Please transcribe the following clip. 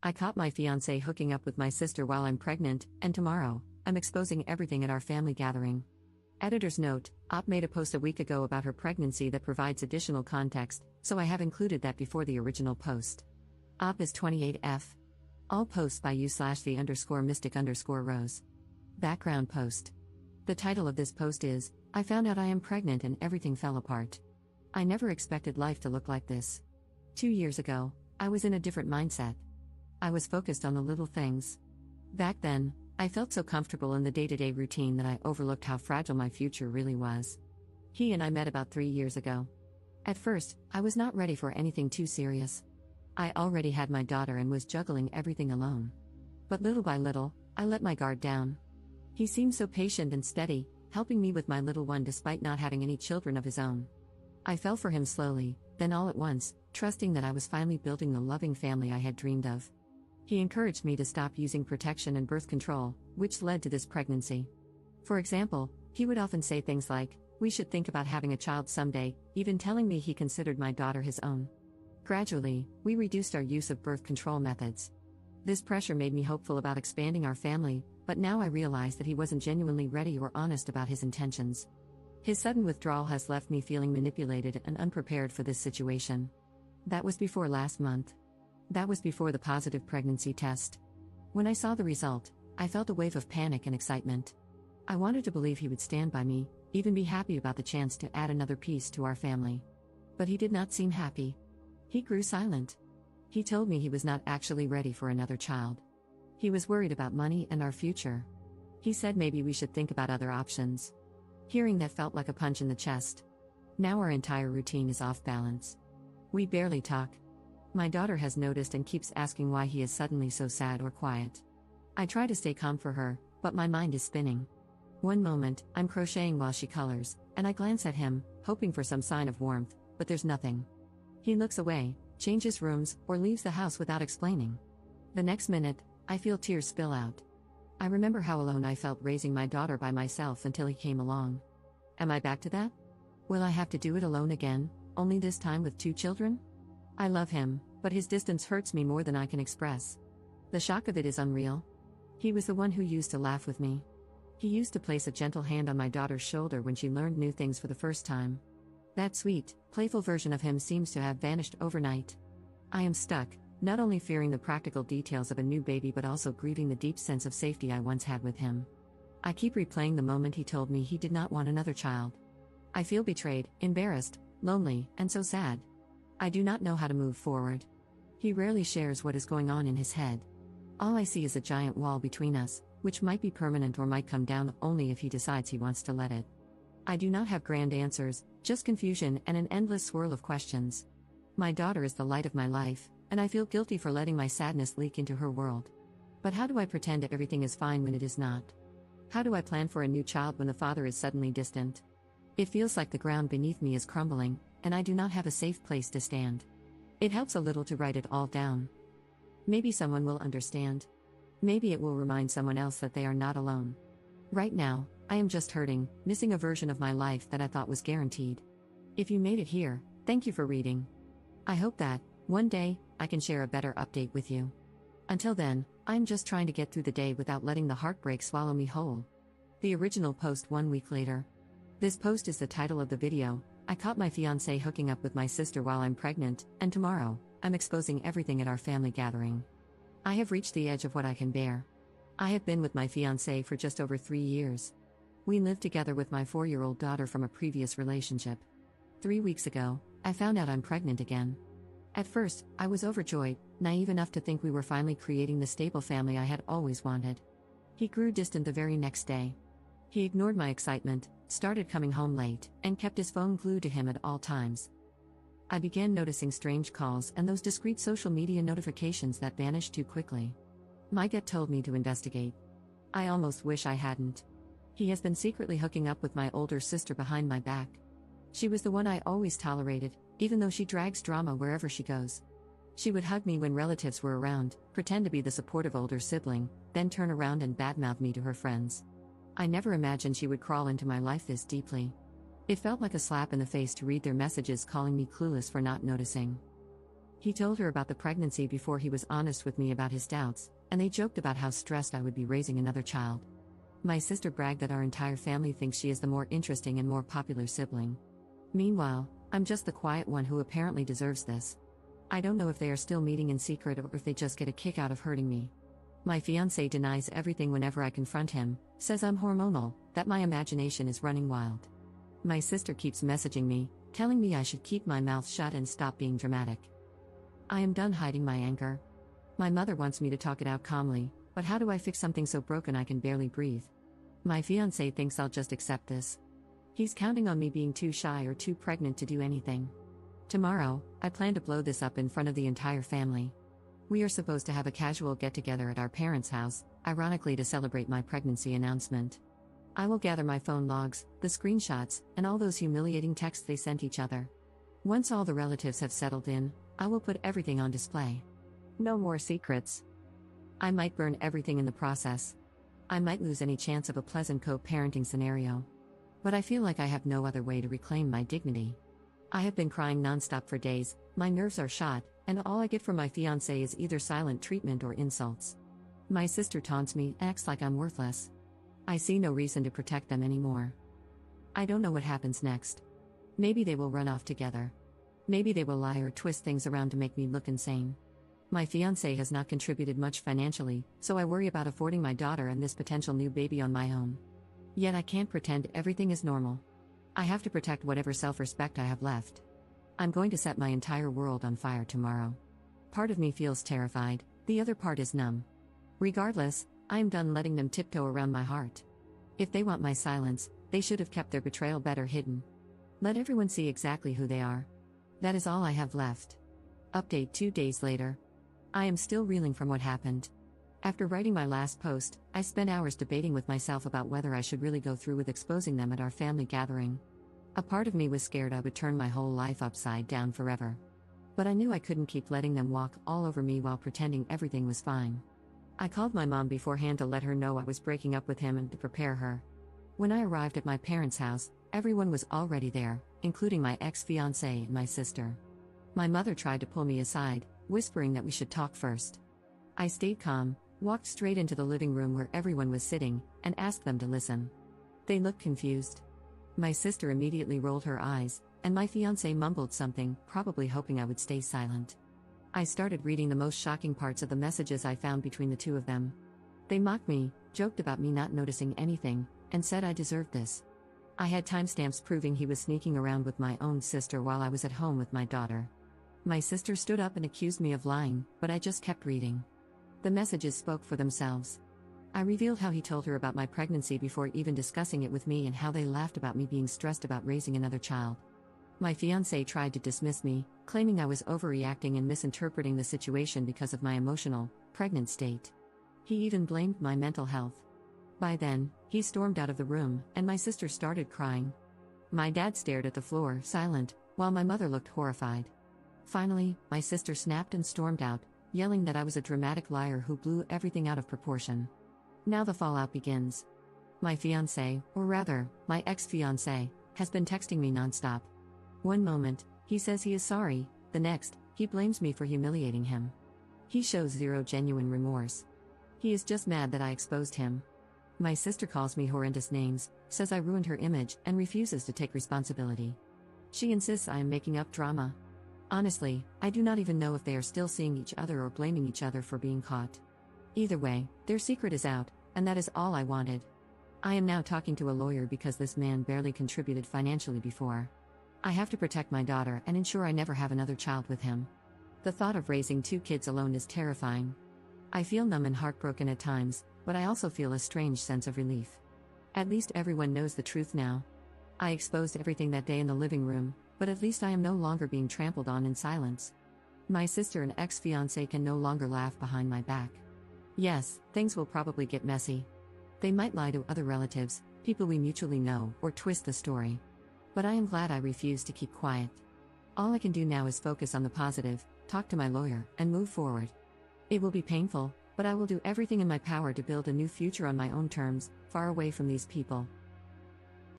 I caught my fiancé hooking up with my sister while I'm pregnant, and tomorrow, I'm exposing everything at our family gathering. Editor's note: Op made a post a week ago about her pregnancy that provides additional context, so I have included that before the original post. Op is 28F. All posts by you/the_mystic_rose. Background post. The title of this post is, I found out I am pregnant and everything fell apart. I never expected life to look like this. 2 years ago, I was in a different mindset. I was focused on the little things. Back then, I felt so comfortable in the day-to-day routine that I overlooked how fragile my future really was. He and I met about 3 years ago. At first, I was not ready for anything too serious. I already had my daughter and was juggling everything alone. But little by little, I let my guard down. He seemed so patient and steady, helping me with my little one despite not having any children of his own. I fell for him slowly, then all at once, trusting that I was finally building the loving family I had dreamed of. He encouraged me to stop using protection and birth control, which led to this pregnancy. For example, he would often say things like, "We should think about having a child someday," even telling me he considered my daughter his own. Gradually, we reduced our use of birth control methods. This pressure made me hopeful about expanding our family, but now I realize that he wasn't genuinely ready or honest about his intentions. His sudden withdrawal has left me feeling manipulated and unprepared for this situation. That was before last month. That was before the positive pregnancy test. When I saw the result, I felt a wave of panic and excitement. I wanted to believe he would stand by me, even be happy about the chance to add another piece to our family. But he did not seem happy. He grew silent. He told me he was not actually ready for another child. He was worried about money and our future. He said maybe we should think about other options. Hearing that felt like a punch in the chest. Now our entire routine is off balance. We barely talk. My daughter has noticed and keeps asking why he is suddenly so sad or quiet. I try to stay calm for her, but my mind is spinning. One moment, I'm crocheting while she colors, and I glance at him, hoping for some sign of warmth, but there's nothing. He looks away, changes rooms, or leaves the house without explaining. The next minute, I feel tears spill out. I remember how alone I felt raising my daughter by myself until he came along. Am I back to that? Will I have to do it alone again, only this time with 2 children? I love him, but his distance hurts me more than I can express. The shock of it is unreal. He was the one who used to laugh with me. He used to place a gentle hand on my daughter's shoulder when she learned new things for the first time. That sweet, playful version of him seems to have vanished overnight. I am stuck, not only fearing the practical details of a new baby but also grieving the deep sense of safety I once had with him. I keep replaying the moment he told me he did not want another child. I feel betrayed, embarrassed, lonely, and so sad. I do not know how to move forward. He rarely shares what is going on in his head. All I see is a giant wall between us, which might be permanent or might come down only if he decides he wants to let it. I do not have grand answers, just confusion and an endless swirl of questions. My daughter is the light of my life, and I feel guilty for letting my sadness leak into her world. But how do I pretend that everything is fine when it is not? How do I plan for a new child when the father is suddenly distant? It feels like the ground beneath me is crumbling, and I do not have a safe place to stand. It helps a little to write it all down. Maybe someone will understand. Maybe it will remind someone else that they are not alone. Right now, I am just hurting, missing a version of my life that I thought was guaranteed. If you made it here, thank you for reading. I hope that, one day, I can share a better update with you. Until then, I'm just trying to get through the day without letting the heartbreak swallow me whole. The original post 1 week later. This post is the title of the video. I caught my fiancé hooking up with my sister while I'm pregnant, and tomorrow, I'm exposing everything at our family gathering. I have reached the edge of what I can bear. I have been with my fiancé for just over 3 years. We lived together with my 4-year-old daughter from a previous relationship. 3 weeks ago, I found out I'm pregnant again. At first, I was overjoyed, naive enough to think we were finally creating the stable family I had always wanted. He grew distant the very next day. He ignored my excitement, started coming home late, and kept his phone glued to him at all times. I began noticing strange calls and those discreet social media notifications that vanished too quickly. My gut told me to investigate. I almost wish I hadn't. He has been secretly hooking up with my older sister behind my back. She was the one I always tolerated, even though she drags drama wherever she goes. She would hug me when relatives were around, pretend to be the supportive older sibling, then turn around and badmouth me to her friends. I never imagined she would crawl into my life this deeply. It felt like a slap in the face to read their messages calling me clueless for not noticing. He told her about the pregnancy before he was honest with me about his doubts, and they joked about how stressed I would be raising another child. My sister bragged that our entire family thinks she is the more interesting and more popular sibling. Meanwhile, I'm just the quiet one who apparently deserves this. I don't know if they are still meeting in secret or if they just get a kick out of hurting me. My fiancé denies everything whenever I confront him, says I'm hormonal, that my imagination is running wild. My sister keeps messaging me, telling me I should keep my mouth shut and stop being dramatic. I am done hiding my anger. My mother wants me to talk it out calmly, but how do I fix something so broken I can barely breathe? My fiancé thinks I'll just accept this. He's counting on me being too shy or too pregnant to do anything. Tomorrow, I plan to blow this up in front of the entire family. We are supposed to have a casual get-together at our parents' house, ironically to celebrate my pregnancy announcement. I will gather my phone logs, the screenshots, and all those humiliating texts they sent each other. Once all the relatives have settled in, I will put everything on display. No more secrets. I might burn everything in the process. I might lose any chance of a pleasant co-parenting scenario. But I feel like I have no other way to reclaim my dignity. I have been crying nonstop for days, my nerves are shot, and all I get from my fiancé is either silent treatment or insults. My sister taunts me, acts like I'm worthless. I see no reason to protect them anymore. I don't know what happens next. Maybe they will run off together. Maybe they will lie or twist things around to make me look insane. My fiancé has not contributed much financially, so I worry about affording my daughter and this potential new baby on my own. Yet I can't pretend everything is normal. I have to protect whatever self-respect I have left. I'm going to set my entire world on fire tomorrow. Part of me feels terrified, the other part is numb. Regardless, I am done letting them tiptoe around my heart. If they want my silence, they should have kept their betrayal better hidden. Let everyone see exactly who they are. That is all I have left. Update 2 days later. I am still reeling from what happened. After writing my last post, I spent hours debating with myself about whether I should really go through with exposing them at our family gathering. A part of me was scared I would turn my whole life upside down forever. But I knew I couldn't keep letting them walk all over me while pretending everything was fine. I called my mom beforehand to let her know I was breaking up with him and to prepare her. When I arrived at my parents' house, everyone was already there, including my ex-fiancé and my sister. My mother tried to pull me aside, whispering that we should talk first. I stayed calm, walked straight into the living room where everyone was sitting, and asked them to listen. They looked confused. My sister immediately rolled her eyes, and my fiancé mumbled something, probably hoping I would stay silent. I started reading the most shocking parts of the messages I found between the two of them. They mocked me, joked about me not noticing anything, and said I deserved this. I had timestamps proving he was sneaking around with my own sister while I was at home with my daughter. My sister stood up and accused me of lying, but I just kept reading. The messages spoke for themselves. I revealed how he told her about my pregnancy before even discussing it with me and how they laughed about me being stressed about raising another child. My fiancé tried to dismiss me, claiming I was overreacting and misinterpreting the situation because of my emotional, pregnant state. He even blamed my mental health. By then, he stormed out of the room, and my sister started crying. My dad stared at the floor, silent, while my mother looked horrified. Finally, my sister snapped and stormed out, yelling that I was a dramatic liar who blew everything out of proportion. Now the fallout begins. My fiancé, or rather, my ex-fiancé, has been texting me nonstop. One moment, he says he is sorry, the next, he blames me for humiliating him. He shows zero genuine remorse. He is just mad that I exposed him. My sister calls me horrendous names, says I ruined her image, and refuses to take responsibility. She insists I am making up drama. Honestly, I do not even know if they are still seeing each other or blaming each other for being caught. Either way, their secret is out, and that is all I wanted. I am now talking to a lawyer because this man barely contributed financially before. I have to protect my daughter and ensure I never have another child with him. The thought of raising 2 kids alone is terrifying. I feel numb and heartbroken at times, but I also feel a strange sense of relief. At least everyone knows the truth now. I exposed everything that day in the living room, but at least I am no longer being trampled on in silence. My sister and ex-fiancé can no longer laugh behind my back. Yes, things will probably get messy. They might lie to other relatives, people we mutually know, or twist the story. But I am glad I refused to keep quiet. All I can do now is focus on the positive, talk to my lawyer, and move forward. It will be painful, but I will do everything in my power to build a new future on my own terms, far away from these people.